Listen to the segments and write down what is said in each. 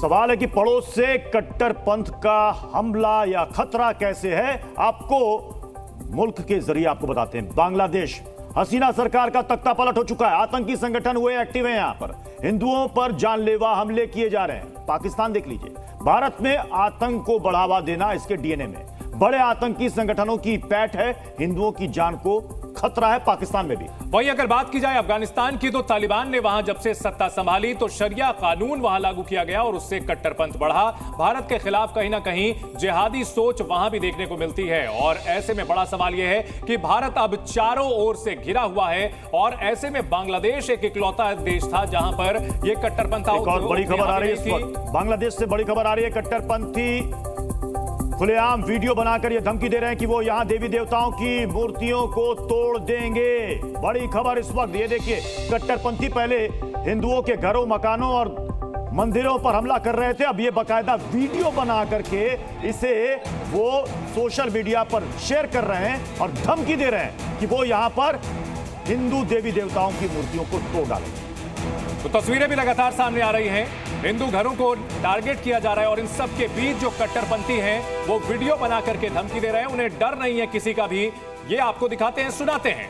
सवाल है कि पड़ोस से कट्टरपंथ का हमला या खतरा कैसे है, आपको मुल्क के जरिए आपको बताते हैं। बांग्लादेश, हसीना सरकार का तख्ता पलट हो चुका है। आतंकी संगठन हुए एक्टिव हैं, यहां पर हिंदुओं पर जानलेवा हमले किए जा रहे हैं। पाकिस्तान देख लीजिए, भारत में आतंक को बढ़ावा देना इसके डीएनए में। बड़े आतंकी संगठनों की पैठ है, हिंदुओं की जान को खतरा है पाकिस्तान में भी। वहीं अगर बात की जाए अफगानिस्तान की, तो तालिबान ने वहां जब से सत्ता संभाली तो शरिया कानून वहां लागू किया गया और उससे कट्टरपंथ बढ़ा। भारत के खिलाफ कहीं ना कहीं जिहादी सोच वहां भी देखने को मिलती है। और ऐसे में बड़ा सवाल यह है कि भारत अब चारों ओर से घिरा हुआ है और ऐसे में बांग्लादेश एक इकलौता देश था जहां पर यह कट्टरपंथ। एक और बड़ी खबर आ रही है इस वक्त, बांग्लादेश से बड़ी खबर आ रही है। कट्टरपंथी खुलेआम वीडियो बनाकर यह धमकी दे रहे हैं कि वो यहां देवी देवताओं की मूर्तियों को तोड़ देंगे। बड़ी खबर इस वक्त, ये देखिए, कट्टरपंथी पहले हिंदुओं के घरों, मकानों और मंदिरों पर हमला कर रहे थे, अब ये बाकायदा वीडियो बना करके इसे वो सोशल मीडिया पर शेयर कर रहे हैं और धमकी दे रहे हैं कि वो यहां पर हिंदू देवी देवताओं की मूर्तियों को तोड़ डालेंगे। तो तस्वीरें भी लगातार सामने आ रही हैं, हिंदू घरों को टारगेट किया जा रहा है और इन सब के बीच जो कट्टरपंथी हैं वो वीडियो बना करके धमकी दे रहे हैं। उन्हें डर नहीं है किसी का भी। ये आपको दिखाते हैं, सुनाते हैं।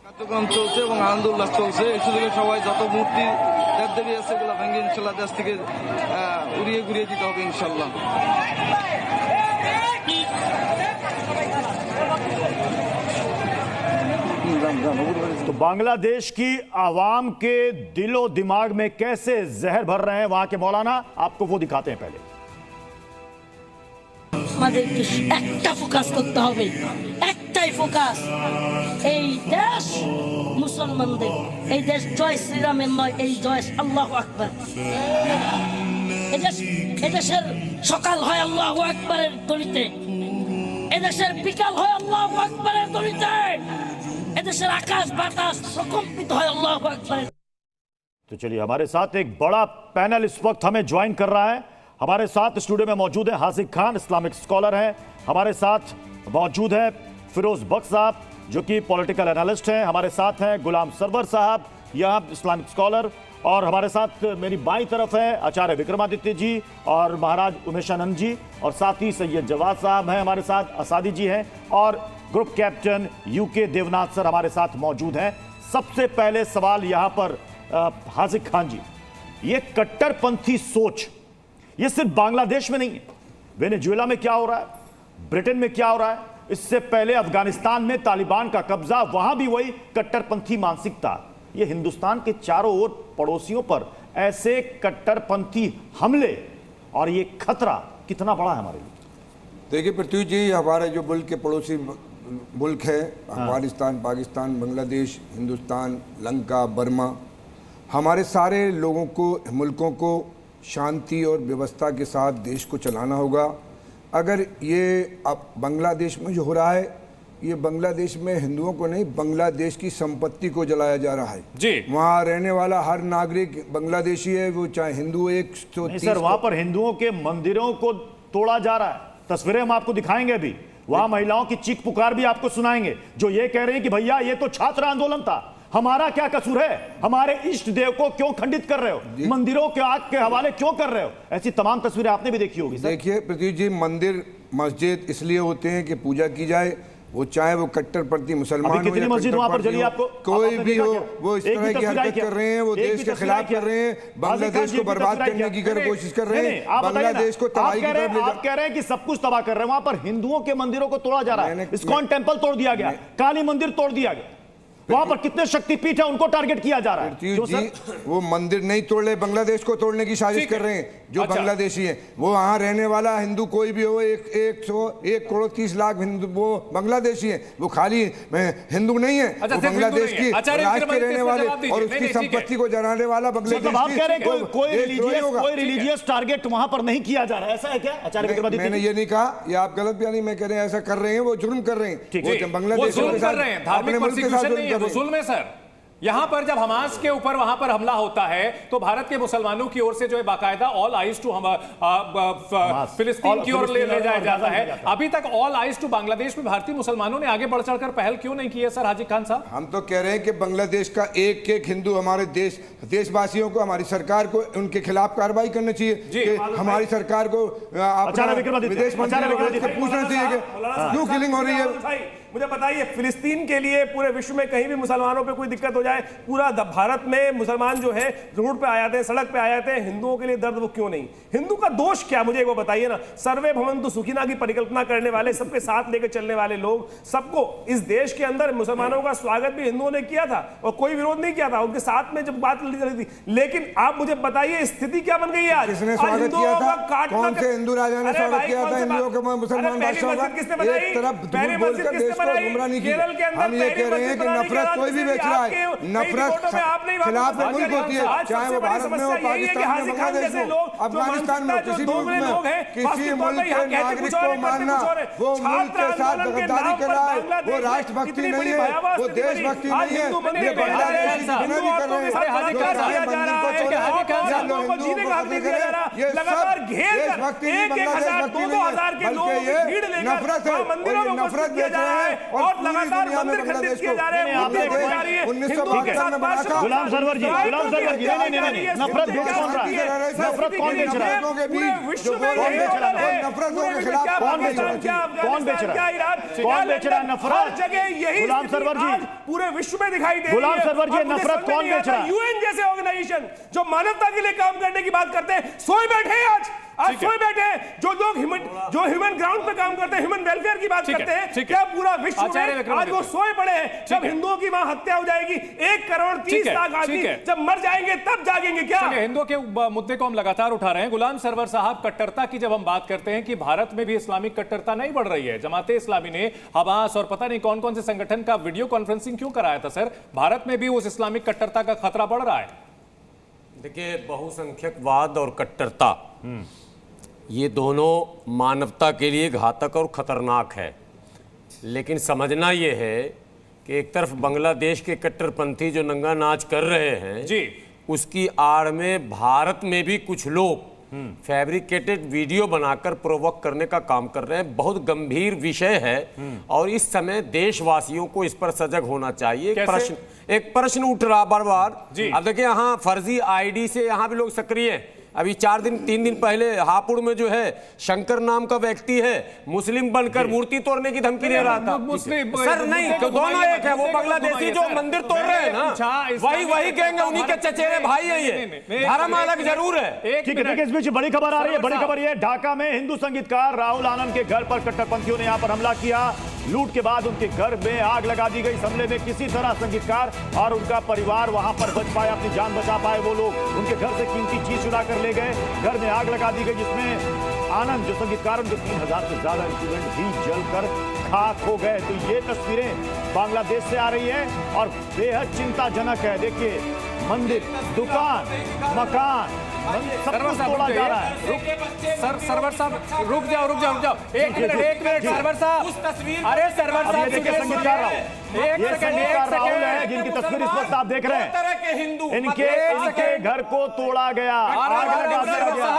কার্যক্রম চলছে এবং আনন্দ উল্লাস চলছে। এই সুযোগে সবাই যত মূর্তি দেবদেবী আছে এগুলো ভেঙে ইনশাল্লাহ দেশ থেকে উড়িয়ে ঘুরিয়ে দিতে হবে ইনশাল্লাহ। तो बांग्लादेश की आवाम के दिलो दिमाग में कैसे जहर भर रहे हैं वहां के मौलाना, आपको वो दिखाते हैं पहले। আমাদেরকে একটা ফোকাস করতে হবে, একটাই ফোকাস, এই দেশ মুসলমানদের, এই দেশ জয় শ্রীরামের নয়, এই জয় আল্লাহু আকবার। এদেশের সকাল হয় আল্লাহু আকবারের ধ্বনিতে, এদেশের বিকাল হয় আল্লাহু আকবারের ধ্বনিতে, এদেশের আকাশ বাতাস প্রকম্পিত হয় আল্লাহু আকবার। तो चलिए, हमारे साथ एक बड़ा पैनल इस वक्त हमें ज्वाइन कर रहा है। हमारे साथ स्टूडियो में मौजूद है हासिक खान, इस्लामिक स्कॉलर हैं। हमारे साथ मौजूद है फिरोज बख्श साहब, जो कि पॉलिटिकल एनालिस्ट हैं। हमारे साथ हैं गुलाम सरवर साहब, यह इस्लामिक स्कॉलर। और हमारे साथ मेरी बाईं तरफ है आचार्य विक्रमादित्य जी और महाराज उमेशानंद जी, और साथ ही सैयद जवाद साहब हैं हमारे साथ, असादी जी हैं, और group captain UK Devnath sir हमारे साथ मौजूद हैं। सबसे पहले सवाल यहां पर हासिक खान जी, ये कट्टरपंथी सोच ये सिर्फ बांग्लादेश में नहीं है, वेनेजुएला में क्या हो रहा है, ब्रिटेन में क्या हो रहा है, इससे पहले अफगानिस्तान में तालिबान का कब्जा, वहां भी वही कट्टरपंथी मानसिकता। ये हिंदुस्तान के चारों ओर पड़ोसियों पर ऐसे कट्टरपंथी हमले और ये खतरा कितना बड़ा है हमारे लिए? देखिए पृथ्वी जी, हमारे जो मुल्क के पड़ोसी मुल्क है, अफगानिस्तान, पाकिस्तान, बांग्लादेश, हिंदुस्तान, लंका, बर्मा, हमारे सारे लोगों को, मुल्कों को शांति और व्यवस्था के साथ देश को चलाना होगा। अगर ये अब बांग्लादेश में जो हो रहा है, ये बांग्लादेश में हिंदुओं को नहीं, बांग्लादेश की संपत्ति को जलाया जा रहा है जी। वहाँ रहने वाला हर नागरिक बांग्लादेशी है, वो चाहे हिंदू। सर, वहां पर हिंदुओं के मंदिरों को तोड़ा जा रहा है, तस्वीरें हम आपको दिखाएंगे अभी। वहां महिलाओं की चीख पुकार भी आपको सुनाएंगे, जो ये कह रहे हैं कि भैया ये तो छात्र आंदोलन था, हमारा क्या कसूर है, हमारे इष्ट देव को क्यों खंडित कर रहे हो, मंदिरों के आग के हवाले क्यों कर रहे हो। ऐसी तमाम तस्वीरें आपने भी देखी होगी। देखिए पृथ्वी जी, मंदिर मस्जिद इसलिए होते हैं कि पूजा की जाए, वो चाहे वो कट्टरपंथी मुसलमान हो, कितनी मस्जिद वहां पर जली आपको, कोई भी हो, वो इस तरह की हरकत कर रहे हैं, वो देश के खिलाफ कर रहे हैं, बांग्लादेश को बर्बाद करने की कोशिश कर रहे हैं, बांग्लादेश को तबाही की तरफ ले जा। आप कह रहे हैं कि सब कुछ तबाह कर रहे हैं, वहां पर हिंदुओं के मंदिरों को तोड़ा जा रहा है। इस्कॉन टेंपल तोड़ दिया गया, काली मंदिर तोड़ दिया गया, वहां पर कितने शक्तिपीठ है उनको टारगेट किया जा रहा है। जी, वो मंदिर नहीं तोड़ रहे, बांग्लादेश को तोड़ने की साजिश कर रहे हैं जो बांग्लादेशी हैं। वो वहां रहने वाला हिंदू कोई भी हो, 1 करोड़ 30 लाख हिंदू वो बांग्लादेशी हैं, वो खाली हिंदू नहीं है, वो बांग्लादेश की राष्ट्र के रहने वाले और उसकी संपत्ति को जलाने वाला बांग्लादेश। आप कह रहे हैं कोई रिलीजियस टारगेट वहां पर नहीं किया जा रहा है, ऐसा है क्या आचार्य विक्रमादित्य? मैंने ये नहीं कहा, ये आप गलत बयानी मैं कह रहे हैं, ऐसा कर रहे हैं, वो जुर्म कर रहे हैं, वो बांग्लादेश धार्मिक मुल्क के साथ जुल्म है सर। यहां पर जब हमास के ऊपर वहां पर हमला होता है तो भारत के मुसलमानों की ओर से जो है बाकायदा ऑल आइज टू फिलिस्तीन की ओर ले जाया जाता है। अभी तक ऑल आइज टू बांग्लादेश में भारतीय मुसलमानों ने आगे बढ़ चढ़कर पहल क्यों नहीं की है सर हाजी खान साहब? हम तो कह रहे हैं कि बांग्लादेश का एक एक हिंदू हमारे देशवासियों को, हमारी सरकार को उनके खिलाफ कार्रवाई करनी चाहिए कि हमारी सरकार को विदेश मंत्री से पूछना चाहिए कि क्यों किलिंग हो रही है। मुझे बताइए, फिलिस्तीन के लिए पूरे विश्व में कहीं भी मुसलमानों पे कोई दिक्कत हो जाए, पूरा भारत में मुसलमान जो है रोड पे आ जाते हैं, सड़क पे आ जाते हैं, हिंदुओं के लिए दर्द वो क्यों नहीं? हिंदू का दोष क्या, मुझे वो बताइए ना। सर्वे भवन्तु सुखिनः की परिकल्पना करने वाले, सबके साथ लेकर चलने वाले लोग, सबको इस देश के अंदर मुसलमानों का स्वागत भी हिंदुओं ने किया था और कोई विरोध नहीं किया था, उनके साथ में जब बात रही थी। लेकिन आप मुझे बताइए स्थिति क्या बन गई है आज? किसने स्वागत किया था? कौन से हिंदू राजा ने स्वागत किया था हिंदुओं के मुसलमान बादशाहों का? एक तरफ झूठ बोलकर देश को गुमराह नहीं किया। हम ये कह रहे हैं कि नफरत कोई भी बेच रहा है, नफरत खिलाफ मुल्क होती है, चाहे वो भारत में हो, पाकिस्तान में, बांग्लादेश में, अफगानिस्तान में, किसी मुल्क में किसी मुल्क के नागरिक को मारना वो मुल्क के साथ गद्दारी कर रहा है, वो राष्ट्रभक्ति नहीं है, वो देशभक्ति नहीं है। ये बांग्लादेशी गुनाह भी कर रहे हैं, ये सब देशभक्ति नहीं, बांग्लादेश भक्ति नहीं है, बल्कि ये नफरत है और ये नफरत बेच रहे हैं और लगातार मंदिर खंडित किए जा रहे हैं। 1972 में बना था। गुलाम सरवर जी, नहीं, नफरत बेच कौन रहा है? नफरत कौन बेच रहा है? नफरतों के खिलाफ कौन बेच रहा है? कौन बेच रहा है? कौन बेच रहा है नफरत? जगह यही गुलाम सरवर जी पूरे विश्व में दिखाई दे रही है। गुलाम सरवर जी नफरत कौन बेच रहा है? यूएन जैसे ऑर्गेनाइजेशन जो मानवता के लिए काम करने की बात करते हैं, सोए बैठे हैं आज सोए बैठे हैं। जो लोग ह्यूमन ग्राउंड पे काम करते हैं, ह्यूमन वेलफेयर की बात करते हैं, क्या पूरा विश्व में आज वो सोए पड़े हैं? जब हिंदुओं की वहां हत्या हो जाएगी, 1 करोड़ 30 लाख आदमी जब मर जाएंगे तब जागेंगे क्या? हिंदुओं के मुद्दे को हम लगातार उठा रहे हैं। गुलाम सरवर साहब, कट्टरता की जब हम बात करते हैं कि भारत में भी इस्लामिक कट्टरता नहीं बढ़ रही है, जमाते इस्लामी ने हमास और पता नहीं कौन कौन से संगठन का वीडियो कॉन्फ्रेंसिंग क्यों कराया था सर? भारत में भी उस इस्लामिक कट्टरता का खतरा बढ़ रहा है। देखिए, बहुसंख्यकवाद और कट्टरता ये दोनों मानवता के लिए घातक और खतरनाक है। लेकिन समझना ये है कि एक तरफ बांग्लादेश के कट्टरपंथी जो नंगा नाच कर रहे हैं जी, उसकी आड़ में भारत में भी कुछ लोग फैब्रिकेटेड वीडियो बनाकर प्रोवोक करने का काम कर रहे हैं। बहुत गंभीर विषय है और इस समय देशवासियों को इस पर सजग होना चाहिए। एक प्रश्न उठ रहा बार बार। अब देखिए, यहाँ फर्जी आईडी से यहाँ भी लोग सक्रिय हैं। अभी 3 दिन पहले हापुड़ में जो है शंकर नाम का व्यक्ति है, मुस्लिम बनकर मूर्ति तोड़ने की धमकी दे रहा था। सर नहीं, तो दोनों एक है। वो बांग्लादेशी जो मंदिर तोड़ रहे हैं ना, वही गैंग है, उन्हीं के चचेरे भाई है। ये धर्म अलग जरूर है। ठीक है, इस बीच बड़ी खबर आ रही है। बड़ी खबर ये, ढाका में हिंदू संगीतकार राहुल आनंद के घर पर कट्टरपंथियों ने यहां पर हमला किया। लूट के बाद उनके घर में आग लगा दी गई। हमले में किसी तरह संगीतकार और उनका परिवार वहां पर बच पाए, अपनी जान बचा पाए। वो लोग उनके घर से कीमती चीज चुरा कर ले गए। घर में आग लगा दी गई, जिसमें आनंद जो संगीतकार, उनके 3000 से ज्यादा इंस्ट्रूमेंट भी जलकर खाक हो गए। तो ये तस्वीरें बांग्लादेश से आ रही है और बेहद चिंताजनक है। देखिए, मंदिर, दुकान, मकान, सब कुछ तोड़ा जा रहा है। सरवर साहब रुक जाओ। एक मिनट सरवर साहब, अरे सरवर साहब, देखिए संगीतकार राहुल है जिनकी तस्वीर इस वक्त आप देख रहे हैं। इनके घर को तोड़ा गया, आग लगा दिया गया,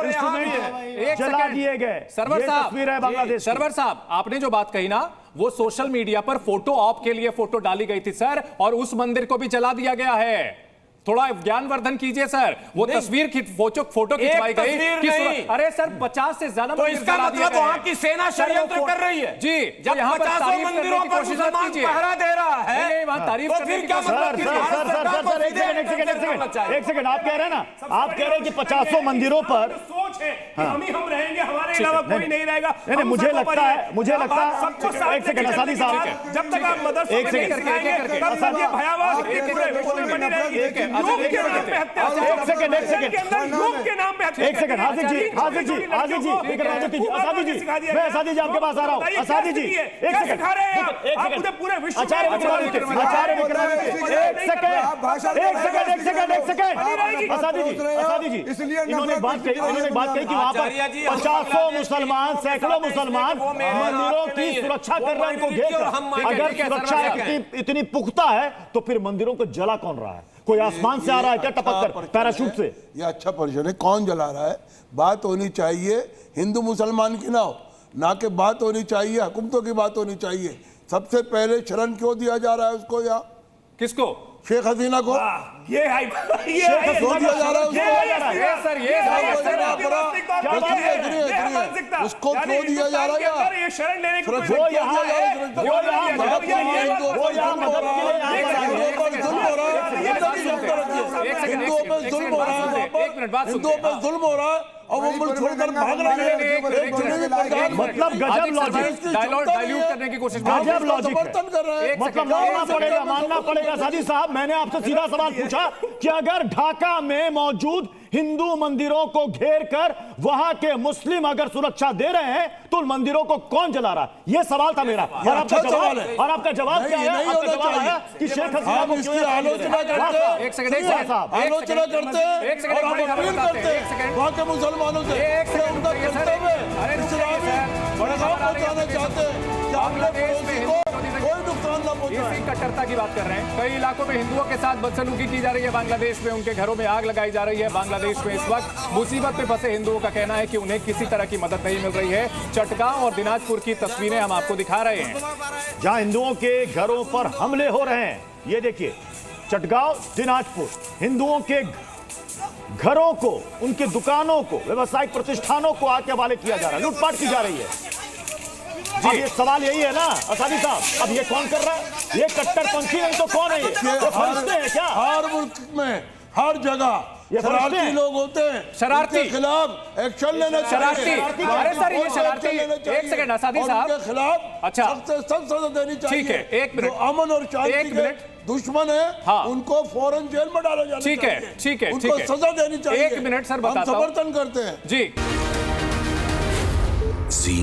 इंस्ट्रूमेंट जला दिए गए। सरवर साहब, तस्वीर है बांग्लादेश। सरवर साहब, आपने जो बात कही ना, वो सोशल मीडिया पर फोटो ऑप के लिए फोटो डाली गई थी सर, और उस मंदिर को भी जला दिया गया है। थोड़ा ज्ञानवर्धन कीजिए सर। वो तस्वीर की फोटो खिंचवाई गई। अरे सर, 50 से ज्यादा, तो इसका मतलब वहां की सेना षड्यंत्र कर रही है जी। जब 50 मंदिरों पर मुसलमान पहरा दे रहा है, वहां तारीफ तो फिर क्या मतलब? एक सेकंड, आप कह रहे हैं ना, आप कह रहे हैं कि 50 मंदिरों पर सोच है कि हम रहेंगे, हमारे अलावा कोई नहीं रहेगा। मुझे लगता है, एक सेकंड आसादी साहब, जब तक आप मदरसा एक सेकंड आसादी जी आपके पास आ रहा हूँ। आसादी जी एक सेकंड, पूरे विश्व आचार्य आसादी जी इन्होंने बात बात कही कि वहां पर आचार्य जी, हम 50 बांग्लादेश मुसलमान, के सैकड़ों साथ मुसलमान वो मेरे मंदिरों बात की नहीं है। सुरक्षा वो कर रहे हैं, उनको minority घेर और हम कर। minority अगर के सुरक्षा सर्वनाश इतनी पुख्ता है तो फिर मंदिरों को जला कौन रहा है? कोई आसमान से आ रहा है क्या टपक कर पैराशूट से? ये अच्छा प्रश्न है, कौन जला रहा है? बात होनी चाहिए हिंदू मुसलमान की, ना कि बात होनी चाहिए हुकूमतों की बात होनी चाहिए। सबसे पहले शरण क्यों दिया जा रहा है उसको? या किसको? शेख हसीना को ये क्यों दिया जा रहा है उसको? ये सर उसको क्यों दिया जा रहा है? ये शरण लेने की सुरक्षा वो क्यों यहाँ दिया जा रहा है? वो यहाँ मदद के लिए वो यहाँ मदद के लिए यहाँ पर आए हैं। हिंदुओं पर जुल्म हो रहा है, हिंदुओं पर जुल्म हो रहा है और वो मुल्क छोड़कर भाग रहे हैं। मतलब गजब लॉजिक, डाइल्यूट करने की कोशिश गजब लॉजिक है। समर्थन कर रहे हैं। मतलब मानना पड़ेगा सादी साहब, मैंने आपसे सीधा सवाल पूछा कि अगर ढाका में मौजूद हिंदू मंदिरों को घेर कर वहां के मुस्लिम अगर सुरक्षा दे रहे हैं तो उन मंदिरों को कौन जला रहा है? यह सवाल था मेरा। और आपका सवाल है। जवाब क्या है? आपका जवाब आया कि शेख हसीना हम को इसकी क्यों आलोचना करते हैं, एक सेकंड आलोचना करते हैं और हम अपील करते हैं वहाँ के मुसलमानों से कि उनका कर्तव्य इस्लामी पैगाम पहुंचाना चाहते हैं कि अपने पड़ोसी को कोई नुकसान न पहुंचाए। कट्टरता की बात कर रहे हैं। कई इलाकों में हिंदुओं के साथ बदसलूकी की जा रही है। बांग्लादेश में उनके घरों में आग लगाई जा रही है। बांग्लादेश में इस वक्त मुसीबत में फंसे हिंदुओं का कहना है कि उन्हें किसी तरह की मदद नहीं मिल रही है। चटगांव और दिनाजपुर की तस्वीरें हम आपको दिखा रहे हैं, जहां हिंदुओं के घरों पर हमले हो रहे हैं। ये देखिए, चटगांव, दिनाजपुर, हिंदुओं के घरों को, उनकी दुकानों को, व्यवसायिक प्रतिष्ठानों को आके हवाले किया जा रहा है, लूटपाट की जा रही है। अब ये सवाल यही है ना असादी साहब, अब ये कौन कर रहा है? ये कट्टरपंथी नहीं तो कौन है? ये फरिश्ते हैं क्या? हर मुल्क में हर जगह ये फरिश्ते शरारती हैं। लोग होते हैं, शरारती। उनके खिलाफ एक्शन लेना शरारती। चाहिए। अरे सर, ये शरारती। एक सेकंड असादी और साहब। उनके खिलाफ अच्छा। सबसे सख्त सजा देनी चाहिए। ठीक है, एक मिनट। जो अमन और शांति एक के मिनट। दुश्मन है, हाँ। उनको फौरन जेल में डाला जाना ठीक है, चाहिए। ठीक है, उनको ठीक है। सजा देनी चाहिए। एक मिनट सर, हम बताता हूं। समर्थन करते हैं। जी। जी